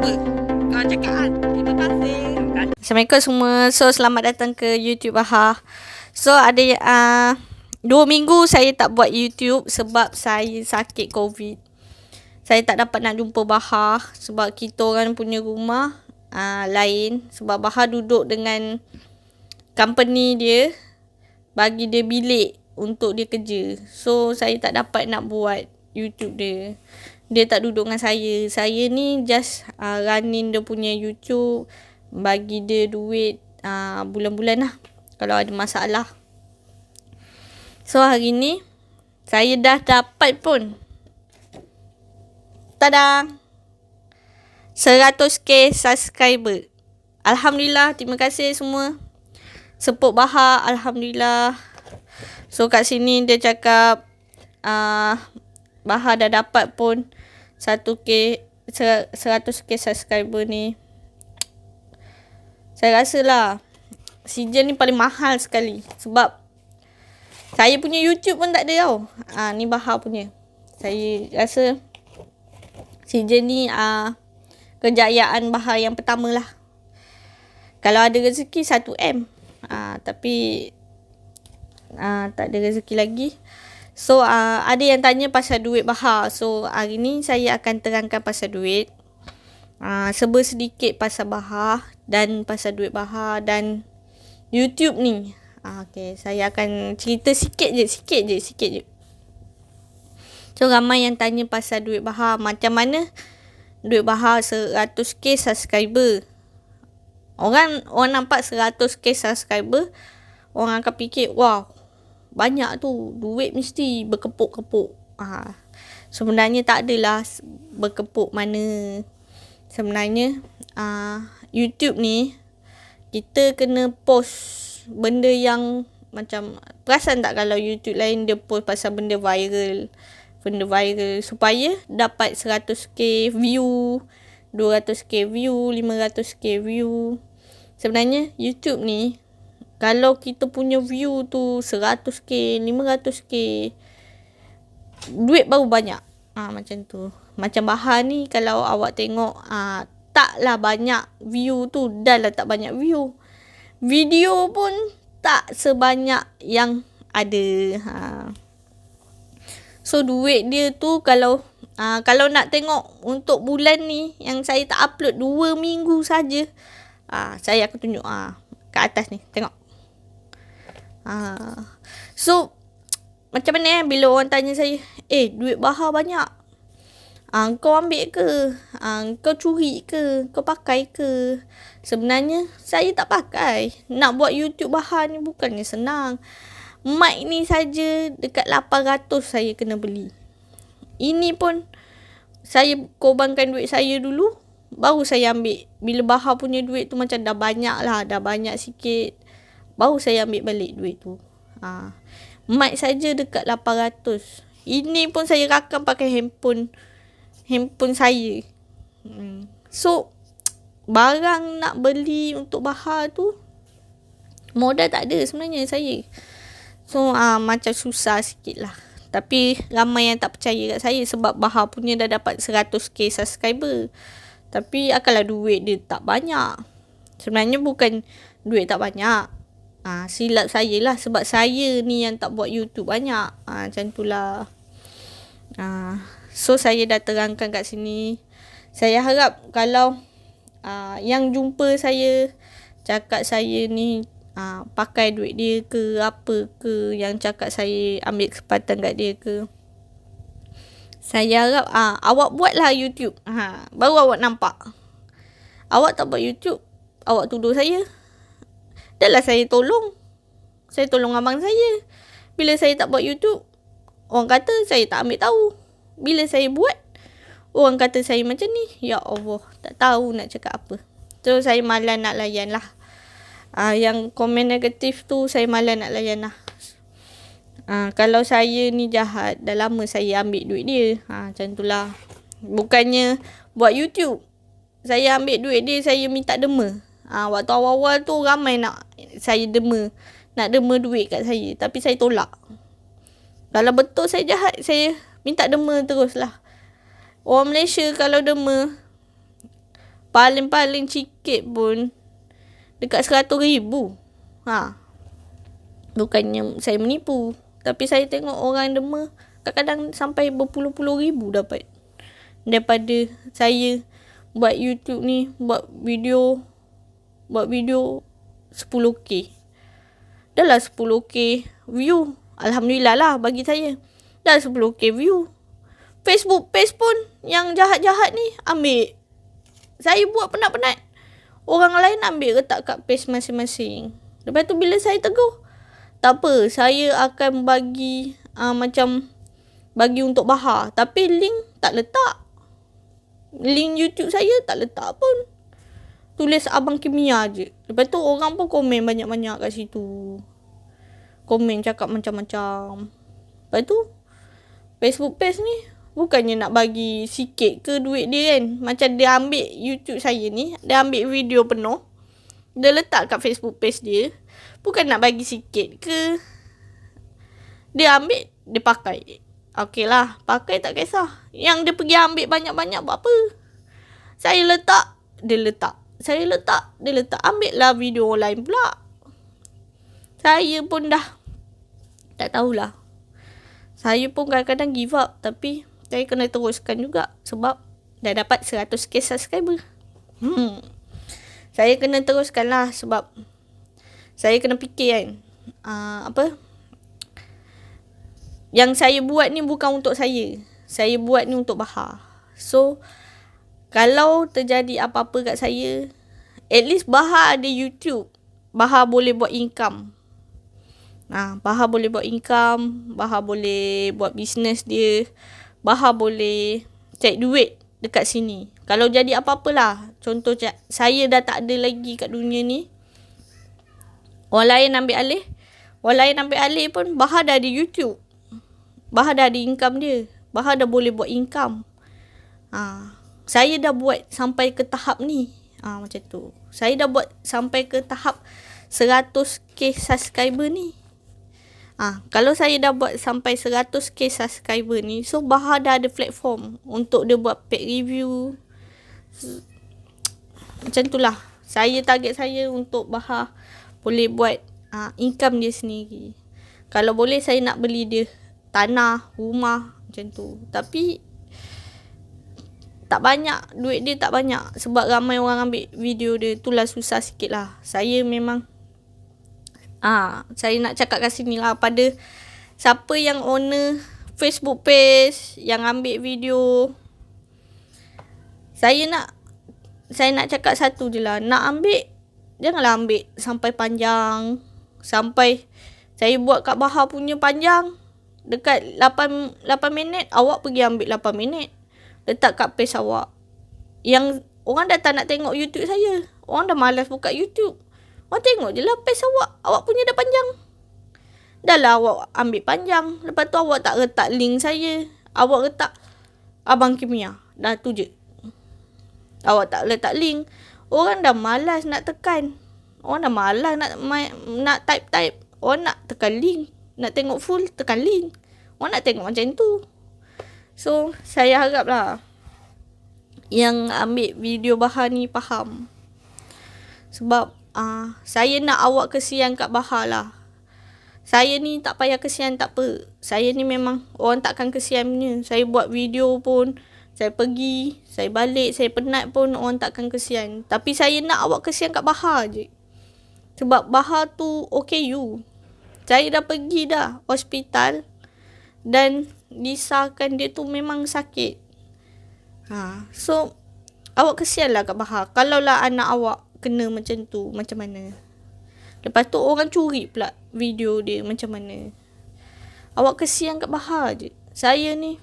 Apa? Kau cakap kan? Terima kasih. Assalamualaikum semua. So, selamat datang ke YouTube Bahar. So, ada 2 minggu saya tak buat YouTube sebab saya sakit COVID. Saya tak dapat nak jumpa Bahar sebab kita orang punya rumah lain. Sebab Bahar duduk dengan company dia, bagi dia bilik untuk dia kerja. So, saya tak dapat nak buat YouTube dia. Dia tak duduk dengan saya. Saya ni just running dia punya YouTube, bagi dia duit bulan-bulan lah kalau ada masalah. So, hari ni saya dah dapat pun, tada, 100k subscriber. Alhamdulillah, terima kasih semua support Bahar. Alhamdulillah. So, kat sini dia cakap Bahar dah dapat pun 100k subscriber ni. Saya rasa lah season ni paling mahal sekali. Sebab saya punya YouTube pun tak ada tau. Ni Bahar punya. Saya rasa season ni kejayaan Bahar yang pertama lah. Kalau ada rezeki 1M. Tapi tak ada rezeki lagi. So, ada yang tanya pasal duit Bahar. So, hari ni saya akan terangkan pasal duit. Serba sedikit pasal Bahar dan pasal duit Bahar dan YouTube ni. Okay, saya akan cerita sikit je. So, ramai yang tanya pasal duit Bahar. Macam mana duit Bahar 100k subscriber? Orang nampak 100k subscriber, orang akan fikir, wow, banyak tu, duit mesti berkepuk-kepuk. Sebenarnya tak adalah berkepuk mana. Sebenarnya YouTube ni kita kena post benda yang macam, perasan tak kalau YouTube lain dia post pasal benda viral supaya dapat 100k view, 200k view, 500k view. Sebenarnya YouTube ni kalau kita punya view tu 100k, 500k, duit baru banyak. Macam tu. Macam Bahar ni kalau awak tengok taklah banyak view tu, dah lah tak banyak view. Video pun tak sebanyak yang ada. So duit dia tu kalau nak tengok untuk bulan ni yang saya tak upload 2 minggu saja. Saya akan tunjuk kat atas ni, tengok. So macam mana bila orang tanya saya, duit Bahar banyak, kau ambil ke, kau curi ke, kau pakai ke? Sebenarnya saya tak pakai. Nak buat YouTube Bahar ni bukannya senang. Mic ni saja dekat 800 saya kena beli. Ini pun saya korbankan duit saya dulu, baru saya ambil. Bila Bahar punya duit tu macam dah banyak sikit, baru saya ambil balik duit tu. Mic saja dekat 800. Ini pun saya rakam pakai handphone saya. So, barang nak beli untuk Bahar tu, modal tak ada sebenarnya saya. So, macam susah sikit lah. Tapi, ramai yang tak percaya kat saya sebab Bahar punya dah dapat 100k subscriber. Tapi, akallah duit dia tak banyak. Sebenarnya bukan duit tak banyak. Silap saya lah sebab saya ni yang tak buat YouTube banyak. Macam tu lah. So, saya dah terangkan kat sini. Saya harap kalau yang jumpa saya cakap saya ni pakai duit dia ke apa ke, yang cakap saya ambil kesempatan kat dia ke, saya harap awak buatlah YouTube. Baru awak nampak. Awak tak buat YouTube, awak tuduh saya. Dah lah saya tolong abang saya. Bila saya tak buat YouTube, orang kata saya tak ambil tahu. Bila saya buat, orang kata saya macam ni. Ya Allah, tak tahu nak cakap apa. So, saya malas nak layan lah. Yang komen negatif tu, saya malas nak layan lah. Kalau saya ni jahat, dah lama saya ambil duit dia. Macam tu lah. Bukannya buat YouTube, saya ambil duit dia, saya minta derma. Waktu awal-awal tu ramai nak saya derma. Nak derma duit kat saya. Tapi saya tolak. Kalau betul saya jahat, saya minta derma terus lah. Orang Malaysia kalau derma, paling-paling sikit pun dekat 100,000. Bukannya saya menipu, tapi saya tengok orang dema kadang-kadang sampai berpuluh-puluh ribu dapat daripada saya buat YouTube ni, buat video 10k. Dah lah 10k view. Alhamdulillah lah bagi saya. Dah 10k view. Facebook page pun yang jahat-jahat ni ambil. Saya buat penat-penat. Orang lain ambil letak kat page masing-masing. Lepas tu bila saya tegur, tak apa, saya akan bagi bagi untuk Bahar. Tapi link tak letak. Link YouTube saya tak letak pun. Tulis Abang Kimia je. Lepas tu orang pun komen banyak-banyak kat situ. Komen cakap macam-macam. Lepas tu Facebook page ni bukannya nak bagi sikit ke duit dia kan. Macam dia ambil YouTube saya ni, dia ambil video penuh, dia letak kat Facebook page dia. Bukan nak bagi sikit ke. Dia ambil, dia pakai. Okey lah, pakai tak kisah. Yang dia pergi ambil banyak-banyak buat apa? Saya letak, dia letak. Saya letak, dia letak. Ambil lah video lain pula. Saya pun dah tak tahulah. Saya pun kadang-kadang give up. Tapi saya kena teruskan juga. Sebab dah dapat 100k subscriber. Saya kena teruskan lah. Sebab saya kena fikir kan. Yang saya buat ni bukan untuk saya. Saya buat ni untuk Bahar. So, kalau terjadi apa-apa kat saya, at least Bahar ada YouTube. Bahar boleh buat income. Bahar boleh buat income. Bahar boleh buat bisnes dia. Bahar boleh cari duit dekat sini. Kalau jadi apa-apalah. Contoh saya dah tak ada lagi kat dunia ni. Orang lain ambil alih. Orang lain ambil alih pun Bahar dah ada YouTube. Bahar dah ada income dia. Bahar dah boleh buat income. Saya dah buat sampai ke tahap ni. Macam tu. Saya dah buat sampai ke tahap 100k subscriber ni. Kalau saya dah buat sampai 100k subscriber ni, so Bahar dah ada platform untuk dia buat paid review. Macam tu lah. Target saya untuk Bahar boleh buat income dia sendiri. Kalau boleh saya nak beli dia tanah, rumah macam tu. Tapi tak banyak, duit dia tak banyak. Sebab ramai orang ambil video dia. Itulah susah sikit lah. Saya memang saya nak cakap kat sini lah pada siapa yang owner Facebook page yang ambil video. Saya nak cakap satu je lah. Nak ambil, janganlah ambil sampai panjang. Sampai saya buat kat Bahar punya panjang. Dekat 8 minit, awak pergi ambil 8 minit. Letak kat page awak. Yang orang dah tak nak tengok YouTube saya. Orang dah malas buka YouTube. Orang tengok je lah page awak. Awak punya dah panjang. Dah lah awak ambil panjang. Lepas tu awak tak letak link saya. Awak letak Abang Kimia. Dah tu je. Awak tak letak link. Orang dah malas nak tekan. Orang dah malas nak type. Orang nak tekan link. Nak tengok full, tekan link. Orang nak tengok macam tu. So, saya harap lah yang ambil video Bahar ni faham. Sebab saya nak awak kesian kat Bahar lah. Saya ni tak payah kesian tak apa. Saya ni memang orang takkan kesian punya. Saya buat video pun, saya pergi, saya balik, saya penat pun orang takkan kesian. Tapi saya nak awak kesian kat Bahar je. Sebab Bahar tu OKU. Saya dah pergi dah hospital dan disahkan dia tu memang sakit. So awak kesian lah kat Bahar. Kalau lah anak awak kena macam tu, macam mana? Lepas tu orang curi pula video dia macam mana? Awak kesian kat Bahar je. Saya ni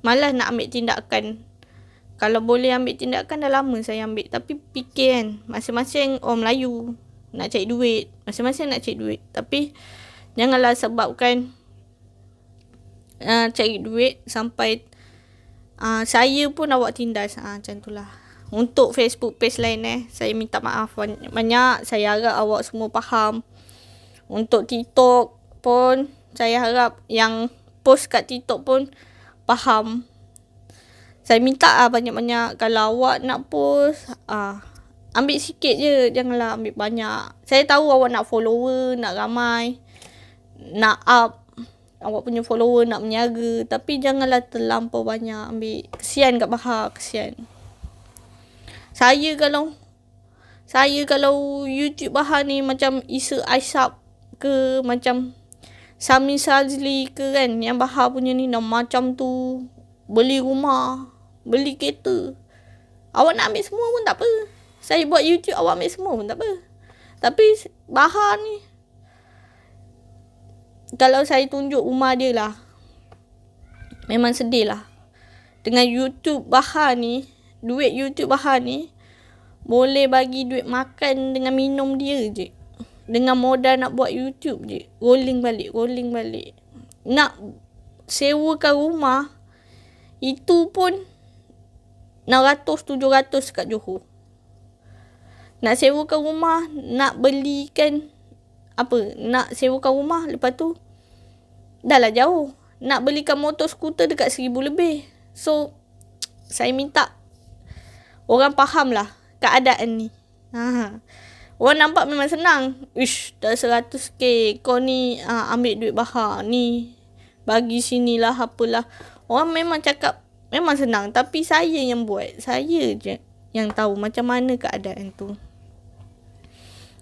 malas nak ambil tindakan. Kalau boleh ambil tindakan dah lama saya ambil. Tapi fikir kan, masing-masing orang Melayu nak cari duit. Masing-masing nak cari duit. Tapi janganlah sebabkan cari duit sampai saya pun awak tindas. Macam tu lah. Untuk Facebook page lain saya minta maaf banyak. Saya harap awak semua faham. Untuk TikTok pun saya harap yang post kat TikTok pun faham. Saya minta banyak-banyak. Kalau awak nak post, ambil sikit je. Janganlah ambil banyak. Saya tahu awak nak follower, nak ramai, nak up awak punya follower, nak meniaga. Tapi janganlah terlampau banyak ambil. Kesian kat Bahar, kesian. Saya kalau YouTube Bahar ni macam Isa Aisap ke, macam Sami Sazli ke kan, yang Bahar punya ni macam tu, beli rumah, beli kereta. Awak nak ambil semua pun tak apa. Saya buat YouTube, awak ambil semua pun tak apa. Tapi Bahar ni, kalau saya tunjuk rumah dia lah, memang sedih lah. Dengan YouTube Bahar ni, duit YouTube Bahar ni, boleh bagi duit makan dengan minum dia je. Dengan modal nak buat YouTube je. Rolling balik. Nak sewakan rumah, itu pun 600-700 kat Johor. Nak sewakan rumah, nak belikan nak sewakan rumah, lepas tu dah lah jauh. Nak belikan motor skuter dekat 1,000 lebih. So, saya minta orang faham lah keadaan ni. Orang nampak memang senang. Dah 100k. Kau ni ambil duit Bahar ni, bagi sinilah apalah. Orang memang cakap memang senang. Tapi saya yang buat. Saya je yang tahu macam mana keadaan tu.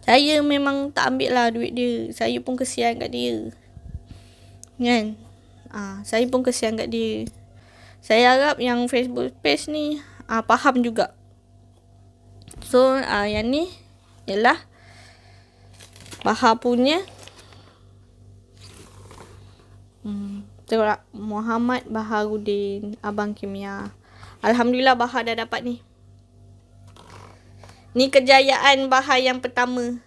Saya memang tak ambil lah duit dia. Saya pun kesian kat dia. Kan? Saya pun kesian kat dia. Saya harap yang Facebook page ni faham juga. So, yang ni ialah Bahar punya Muhammad Baharudin, Abang Kimia. Alhamdulillah Bahar dah dapat ni. Ni kejayaan Bahar yang pertama.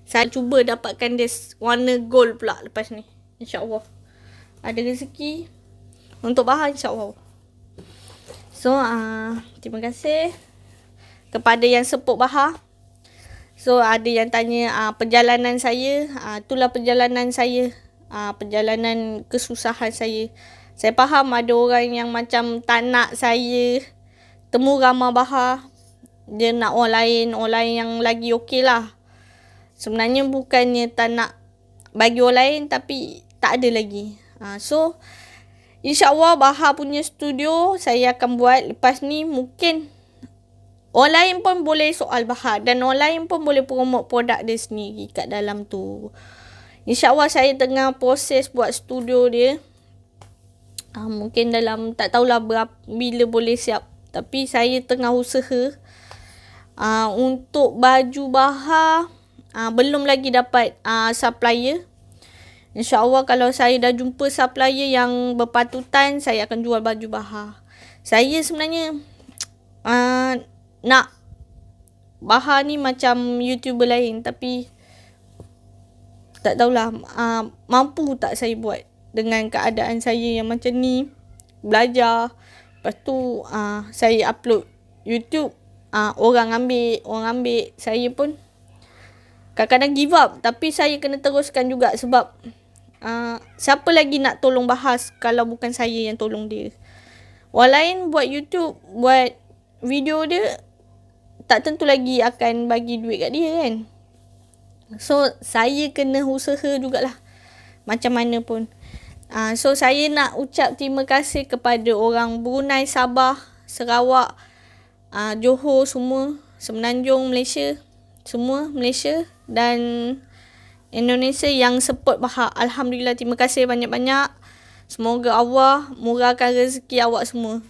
Saya cuba dapatkan dia warna gold pula lepas ni. InsyaAllah. Ada rezeki untuk Bahar, insyaAllah. So, terima kasih kepada yang support Bahar. So, ada yang tanya perjalanan saya. Itulah perjalanan saya. Perjalanan kesusahan saya. Saya faham ada orang yang macam tak nak saya temu ramah Bahar. Dia nak orang lain yang lagi okey lah. Sebenarnya bukannya tak nak bagi orang lain, tapi tak ada lagi. So, InsyaAllah Bahar punya studio saya akan buat lepas ni. Mungkin orang lain pun boleh soal Bahar, dan orang lain pun boleh promote produk dia sendiri kat dalam tu. InsyaAllah saya tengah proses buat studio dia. Mungkin dalam, tak tahulah bila boleh siap. Tapi saya tengah usaha. Untuk baju Bahar, belum lagi dapat supplier. InsyaAllah kalau saya dah jumpa supplier yang berpatutan, saya akan jual baju Bahar. Saya sebenarnya nak Bahar ni macam YouTuber lain, tapi tak tahulah mampu tak saya buat dengan keadaan saya yang macam ni. Belajar, lepas tu saya upload YouTube, orang ambil. Saya pun kadang-kadang give up, tapi saya kena teruskan juga sebab siapa lagi nak tolong Bahar kalau bukan saya yang tolong dia. Orang lain buat YouTube, buat video dia, tak tentu lagi akan bagi duit kat dia kan. So, saya kena usaha jugalah macam mana pun. So, saya nak ucap terima kasih kepada orang Brunei, Sabah, Sarawak, Johor semua, Semenanjung Malaysia, semua Malaysia dan Indonesia yang support Bahar. Alhamdulillah, terima kasih banyak-banyak. Semoga Allah murahkan rezeki awak semua.